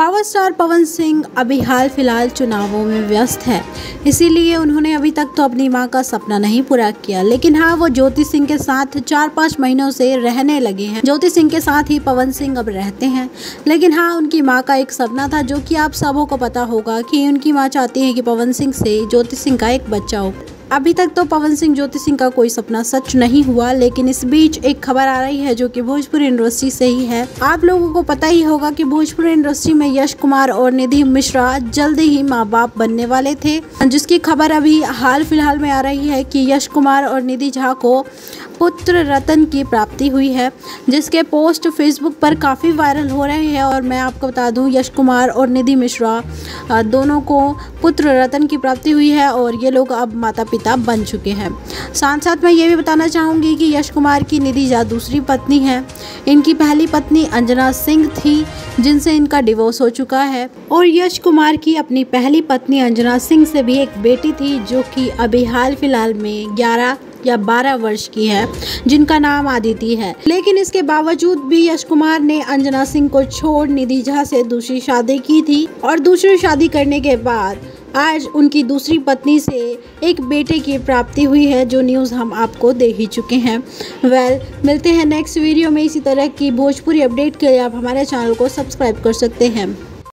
Power star Pawan Singh अभी हाल फिलहाल चुनावों में व्यस्त है, इसीलिए उन्होंने अभी तक तो अपनी मां का सपना नहीं पूरा किया। लेकिन हाँ, वो ज्योति सिंह के साथ 4-5 महीनों से रहने लगे हैं। ज्योति सिंह के साथ ही पवन सिंह अब रहते हैं। लेकिन हाँ, उनकी मां का एक सपना था, जो कि आप सबों को पता होगा कि उनकी मां चाहती है कि पवन सिंह से ज्योति सिंह का एक बच्चा हो। अभी तक तो पवन सिंह ज्योति सिंह का कोई सपना सच नहीं हुआ, लेकिन इस बीच एक खबर आ रही है जो कि भोजपुरी इंडस्ट्री से ही है। आप लोगों को पता ही होगा कि भोजपुरी इंडस्ट्री में यश कुमार और निधि मिश्रा जल्द ही माँ बाप बनने वाले थे, जिसकी खबर अभी हाल फिलहाल में आ रही है कि यश कुमार और निधि झा को पुत्र रतन की प्राप्ति हुई है, जिसके पोस्ट फेसबुक पर काफ़ी वायरल हो रहे हैं। और मैं आपको बता दूं, यश कुमार और निधि मिश्रा दोनों को पुत्र रतन की प्राप्ति हुई है और ये लोग अब माता पिता बन चुके हैं। साथ साथ मैं ये भी बताना चाहूँगी कि यश कुमार की निधि झा दूसरी पत्नी है। इनकी पहली पत्नी अंजना सिंह थी, जिनसे इनका डिवोर्स हो चुका है। और यश कुमार की अपनी पहली पत्नी अंजना सिंह से भी एक बेटी थी, जो कि अभी हाल फिलहाल में 11 या 12 वर्ष की है, जिनका नाम आदिति है। लेकिन इसके बावजूद भी यश कुमार ने अंजना सिंह को छोड़ निधि झा से दूसरी शादी की थी, और दूसरी शादी करने के बाद आज उनकी दूसरी पत्नी से एक बेटे की प्राप्ति हुई है, जो न्यूज़ हम आपको दे ही चुके हैं। मिलते हैं नेक्स्ट वीडियो में। इसी तरह की भोजपुरी अपडेट के लिए आप हमारे चैनल को सब्सक्राइब कर सकते हैं।